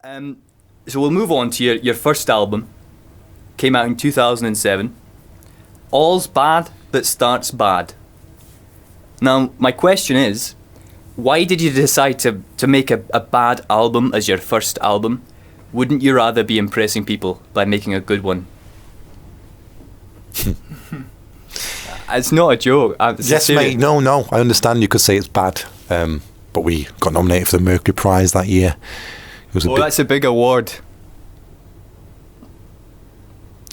So we'll move on to your first album. Came out in 2007. All's bad that starts bad. Now, my question is, why did you decide to make a bad album as your first album? Wouldn't you rather be impressing people by making a good one? It's not a joke. Yes, mate. No. I understand you could say it's bad, but we got nominated for the Mercury Prize that year. It was that's a big award.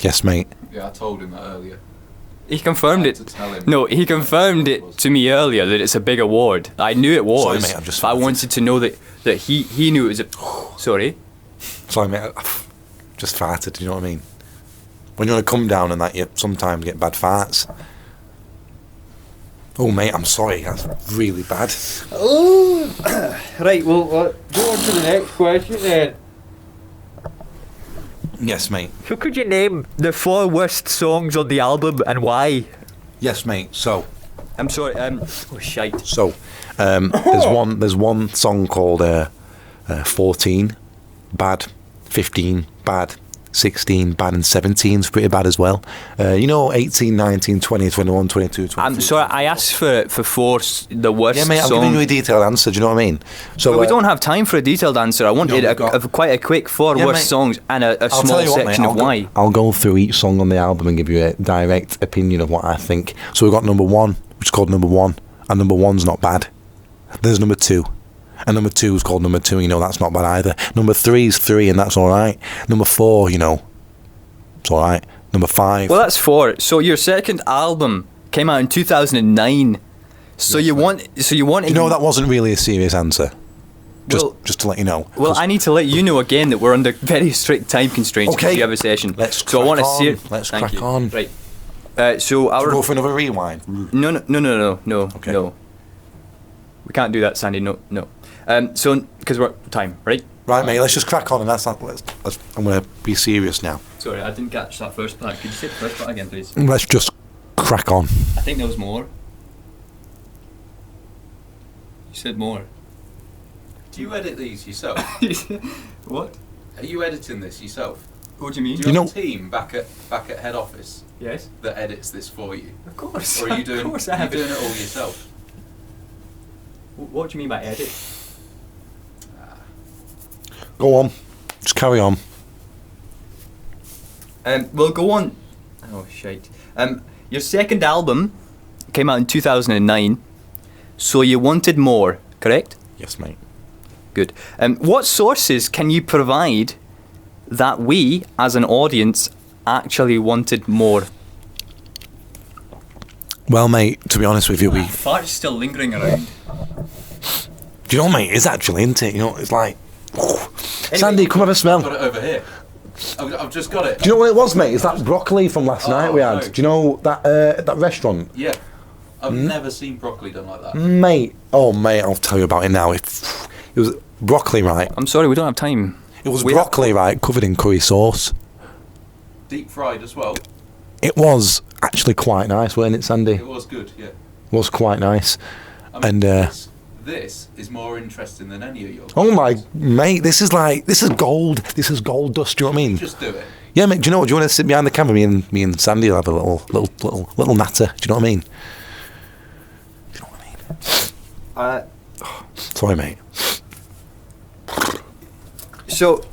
Yes, mate. Yeah, I told him that earlier. He confirmed it. No, he confirmed it to me earlier that it's a big award. I knew it was. Sorry, mate, I've just but I wanted to know that he knew it was a... Sorry? Sorry, mate. I've just farted, you know what I mean? When you're on a come down and that, you sometimes get bad farts. Oh, mate, I'm sorry. That's really bad. Oh, right, well, go on to the next question then. Yes, mate. So could you name the 4 worst songs on the album and why? Yes, mate. So... I'm sorry, shite. So, there's one song called 14, bad, 15, bad, 16, bad, and 17's pretty bad as well. 18, 19, 20, 21, 22, 23. I'm sorry, I asked for 4 the worst Yeah, mate, I'm song. giving you a detailed answer, do you know what I mean? So But we don't have time for a detailed answer. I wanted quite a quick 4 worst mate. songs and a small section of why. I'll go through each song on the album and give you a direct opinion of what I think. So we've got number 1, which is called Number 1, and number 1's not bad. There's number 2. And number 2 is called Number 2, that's not bad either. Number 3 is 3, and that's alright. Number 4, it's alright. Number 5. Well, that's 4. So your second album came out in 2009. So yes, you want... that wasn't really a serious answer. Just to let you know. Well, I need to let you know again that we're under very strict time constraints because you have a session. Let's crack on. Right. So our... Go for another rewind. No. Okay. No. We can't do that, Sandy. No. So, because we're time, right? Right, mate. Let's just crack on, and I'm gonna be serious now. Sorry, I didn't catch that first part. Could you say the first part again, please? Let's just crack on. I think there was more. You said more. Do you edit these yourself? What? Are you editing this yourself? What do you mean? Do you have a team back at head office? Yes. That edits this for you? Of course. Or are you doing? Of course are you doing it all yourself? What do you mean by edit? Go on. Just carry on. We'll go on. Oh shite. Your second album came out in 2009. So you wanted more, correct? Yes, mate. Good. What sources can you provide that we, as an audience, actually wanted more? Well, mate, to be honest with you, fart's still lingering around. Do you know, mate? It's actually, isn't it? It's like... Anyway, Sandy, come have a smell. I've got it over here. I've just got it. Do you know what it was, mate? It's that broccoli from last night we had. No. Do you know that restaurant? Yeah. I've never seen broccoli done like that. Mate. Oh, mate, I'll tell you about it now. It was broccoli, right? I'm sorry, we don't have time. It was broccoli, right, covered in curry sauce. Deep fried as well. It was actually quite nice, wasn't it, Sandy? It was good, yeah. It was quite nice. I mean, this is more interesting than any of yours. Oh my mate, this is gold. This is gold dust. Do you know what I mean? Just do it. Yeah, mate. Do you know what? Do you want to sit behind the camera? Me and Sandy will have a little natter. Do you know what I mean? Do you know what I mean? Sorry, mate. So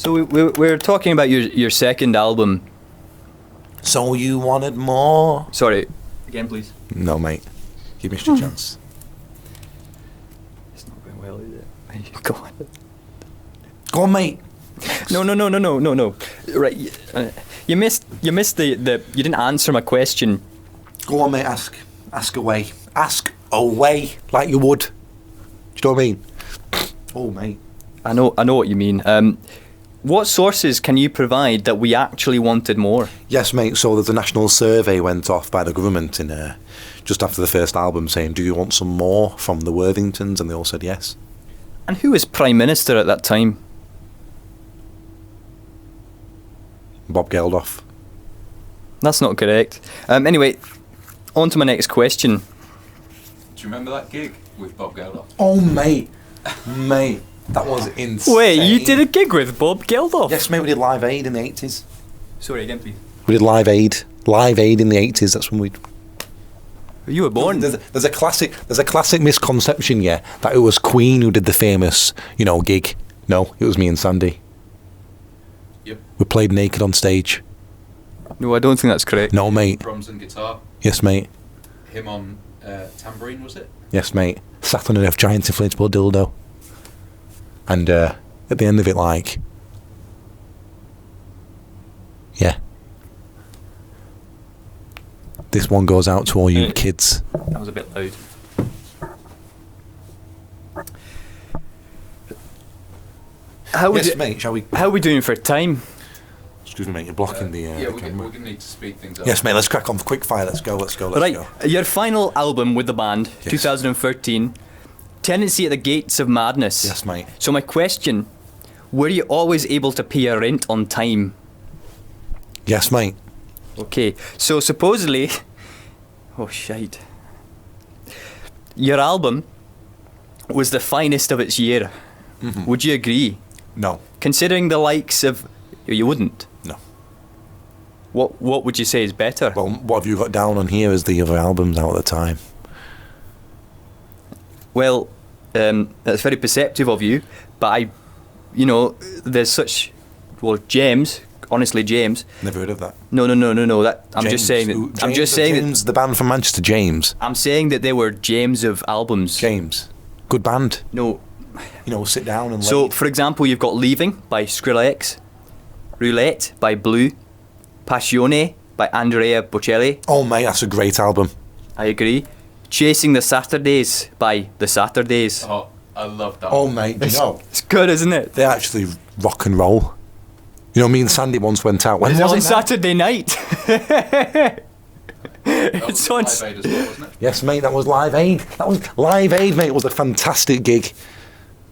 we're talking about your second album. So you wanted more? Sorry, again, please. No, mate. You missed your chance. It's not going well, is it? Go on. Go on, mate. No. Right, you missed the. You didn't answer my question. Go on, mate. Ask away. Ask away like you would. Do you know what I mean? Oh, mate. I know what you mean. What sources can you provide that we actually wanted more? Yes, mate. So there's a national survey went off by the government in just after the first album saying, do you want some more from the Worthingtons? And they all said yes. And who was Prime Minister at that time? Bob Geldof. That's not correct. Anyway, on to my next question. Do you remember that gig with Bob Geldof? Oh, mate. Mate. That was insane. Wait, you did a gig with Bob Geldof? Yes, mate, we did Live Aid in the 80s. Sorry, again, please. We did Live Aid. Live Aid in the 80s, that's when we... You were born. There's a classic misconception, yeah, that it was Queen who did the famous, gig. No, it was me and Sandy. Yep. We played naked on stage. No, I don't think that's correct. No, mate. Drums and guitar. Yes, mate. Him on tambourine, was it? Yes, mate. Sat on a giant inflatable dildo. And at the end of it, yeah. This one goes out to all you kids. That was a bit loud. Mate, shall we... How are we doing for time? Excuse me, mate, you're blocking the yeah, we're camera. going to need to speed things up. Yes, mate, let's crack on for quick fire. Let's go. Right, your final album with the band, Yes. 2013, Tendency at the Gates of Madness. Yes, mate. So my question, were you always able to pay your rent on time? Yes, mate. Okay, so supposedly... Oh, shite. Your album was the finest of its year. Mm-hmm. Would you agree? No. Considering the likes of... You wouldn't? No. What would you say is better? Well, what have you got down on here as the other albums out at the time? Well, that's very perceptive of you, but there's such... Well, James... Honestly, James. Never heard of that. No. That I'm James, just saying that. who- I'm just saying James, the band from Manchester, James. I'm saying that they were James of albums. James. Good band. No. Sit down and So, lead. for example, you've got Leaving by Skrillex, Roulette by Blue, Passione by Andrea Bocelli. Oh, mate, that's a great album. I agree. Chasing the Saturdays by The Saturdays. Oh, I love that. Oh, mate, do you know? It's good, isn't it? They actually rock and roll. Me and Sandy once went out. When It's was on it now? Saturday night. That It's on. was Live Aid as well, wasn't it? Yes, mate, that was Live Aid. That was Live Aid, mate. It was a fantastic gig.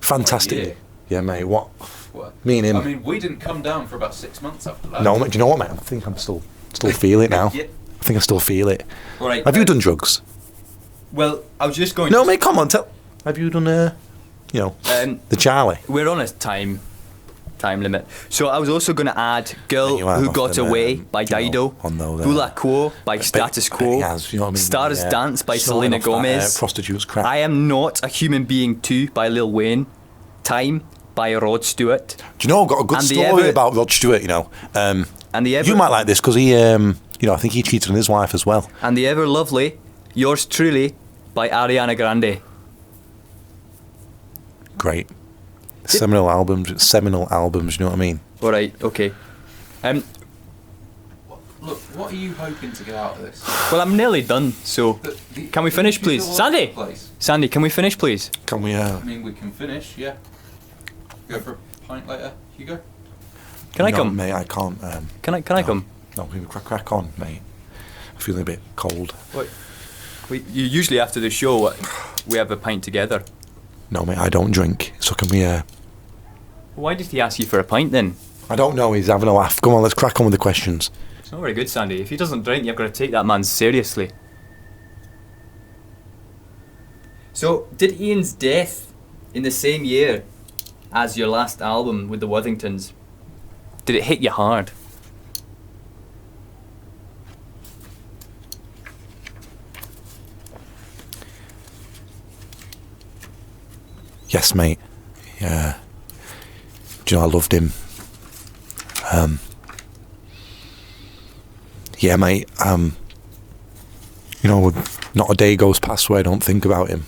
Fantastic. Yeah. Yeah, mate, what? What? Me and him. I mean, we didn't come down for about 6 months after that. No, mate, do you know what, mate? I think I'm still feel it now. Yeah. I think I still feel it. All right. Have you done drugs? Well, I was just going. No, mate, come on, tell. Have you done, the Charlie? We're on a time limit. So I was also going to add Girl You have Who off Got them, Away by you know, Dido, on those, Hula Quo by Status Bet Quo, he has, you know what I mean? Stars Yeah. Dance by Sorting Selena off that, Gomez, prostitutes crap. I Am Not a Human Being 2 by Lil Wayne, Time by Rod Stewart, Do you know, I've got a good And the story ever- about Rod Stewart, and the ever You might like this because he, I think he cheated on his wife as well. and the ever lovely Yours Truly by Ariana Grande. Great. Seminal albums, you know what I mean? All right, okay. Look, what are you hoping to get out of this? Well, I'm nearly done. So, can we finish, please, Do you feel Sandy? like the place? Sandy, can we finish, please? Can we, I mean, we can finish, yeah. Go for a pint later, Hugo? Can I no, come? mate, I can't, Can I come? no, we crack on, mate. I'm feeling a bit cold. You usually after the show, we have a pint together. No, mate, I don't drink, so can we, Why did he ask you for a pint then? I don't know, he's having a laugh. Come on, let's crack on with the questions. It's not very good, Sandy. If he doesn't drink, you've got to take that man seriously. So, did Ian's death in the same year as your last album with the Worthingtons, did it hit you hard? Yes, mate. Yeah. Do you know, I loved him. Yeah, mate. Not a day goes past where I don't think about him.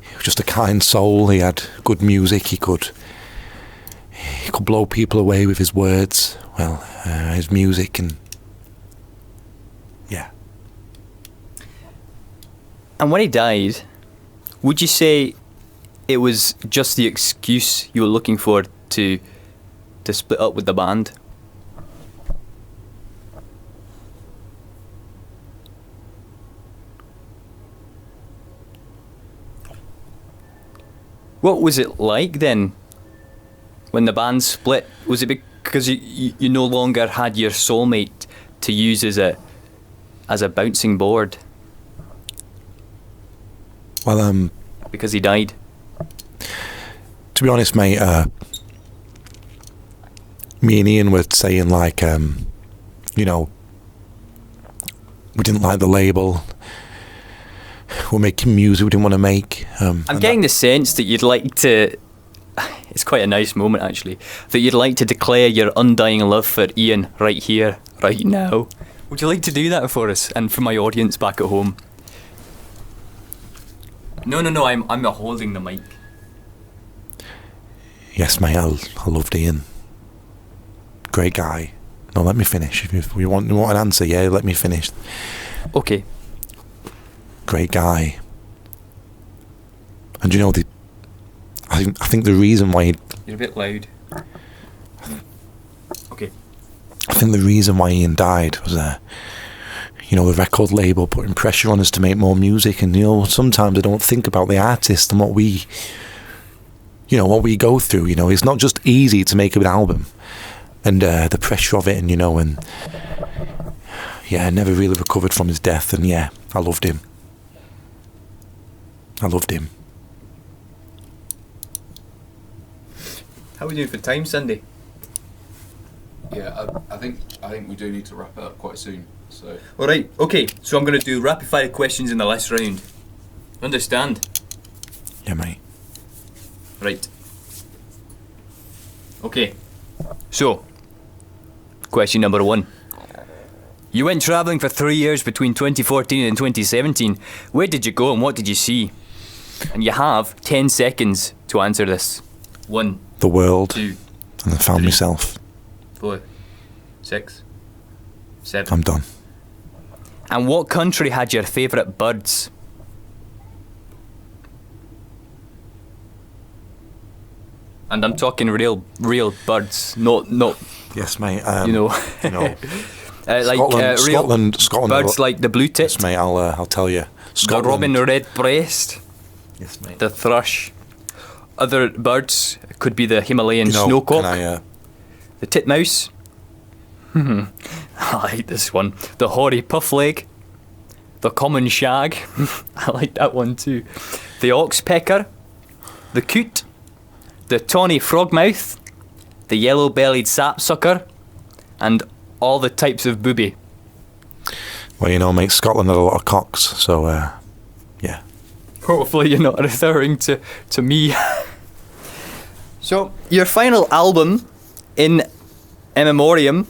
He was just a kind soul. He had good music. He could blow people away with his words. Well, his music and yeah. And when he died, would you say it was just the excuse you were looking for to split up with the band? What was it like then when the band split? Was it because you no longer had your soulmate to use as a bouncing board Well, because he died? To be honest, mate, me and Ian were saying, like, you know, we didn't like the label. We're making music we didn't want to make. I'm getting the sense that you'd like to... It's quite a nice moment, actually. That you'd like to declare your undying love for Ian right here, right now. Would you like to do that for us and for my audience back at home? No, I'm holding the mic. Yes, mate, I loved Ian. Great guy. No, let me finish. If you want an answer, yeah, let me finish. Okay. Great guy. And you know, I think the reason why You're a bit loud. Okay. I think the reason why Ian died was you know, the record label putting pressure on us to make more music, and you know, sometimes I don't think about the artist and what we go through. You know, it's not just easy to make an album, and the pressure of it, and you know, and yeah, I never really recovered from his death, and yeah, I loved him. How are we doing for time, Cindy? Yeah, I think we do need to wrap it up quite soon. So. All right. Okay. So I'm going to do rapid fire questions in the last round. Understand? Yeah, mate. Right. Okay. So, question number 1. You went travelling for 3 years between 2014 and 2017. Where did you go and what did you see? And you have 10 seconds to answer this. 1, The world. 2, And I found 3, myself. 4, 6, 7. I'm done. And what country had your favourite birds? And I'm talking real birds, not Yes, mate. you know, like Scotland. birds like the blue tit, Yes, mate. I'll tell you. the robin redbreast, Yes, mate. the thrush. Other birds could be the Himalayan You know, snowcock, can I, the titmouse. I like this one. The hoary puffleg, the common shag. I like that one too. The oxpecker, the coot, the tawny frogmouth, the yellow-bellied sapsucker, and all the types of booby. Well, you know, mate, Scotland had a lot of cocks, so yeah. Hopefully you're not referring to me. So, your final album, In Memoriam,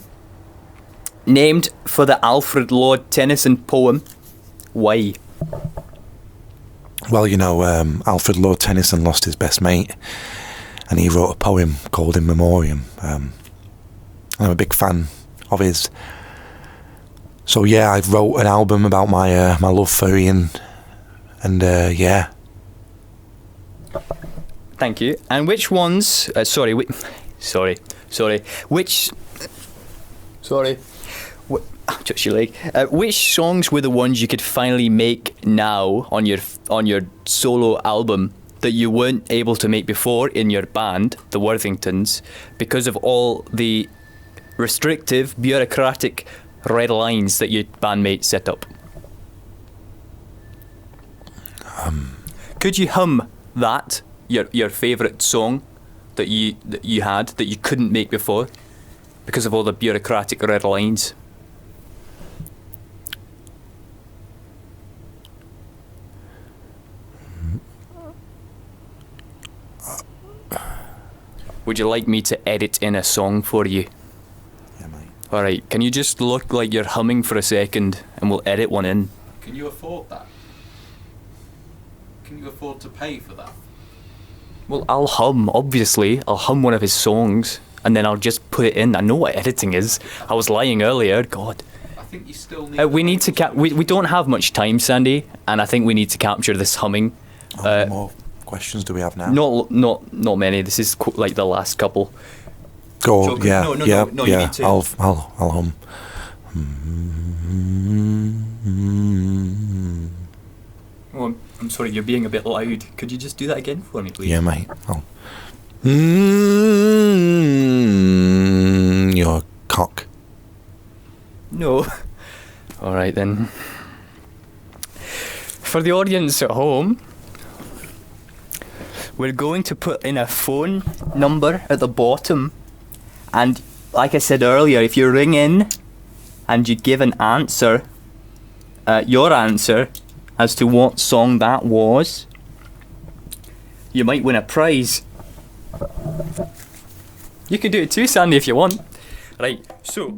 named for the Alfred Lord Tennyson poem. Why? Well, you know, Alfred Lord Tennyson lost his best mate, and he wrote a poem called In Memoriam. I'm a big fan of his. So yeah, I wrote an album about my my love for Ian, and yeah. Thank you. And which ones? Just your leg. Which songs were the ones you could finally make now on your solo album that you weren't able to make before in your band, the Worthingtons, because of all the restrictive, bureaucratic red lines that your bandmates set up? Could you hum that? Your favourite song that you had that you couldn't make before because of all the bureaucratic red lines? Would you like me to edit in a song for you? Yeah, mate. Alright, can you just look like you're humming for a second and we'll edit one in? Can you afford that? Can you afford to pay for that? Well, I'll hum, obviously. I'll hum one of his songs and then I'll just put it in. I know what editing is. I was lying earlier, God. I think you still need. We need to we don't have much time, Sandy, and I think we need to capture this humming. How many more questions do we have now? Not many. This is like the last couple. Go. So, Yeah. no, yeah. you Yeah. need to. I'll hum. Oh, I'm sorry, you're being a bit loud. Could you just do that again for me, please? Yeah, mate. Your cock. No. All right then. For the audience at home, we're going to put in a phone number at the bottom, and like I said earlier, if you ring in and you give an answer, your answer as to what song that was, you might win a prize. You can do it too, Sandy, if you want. Right, so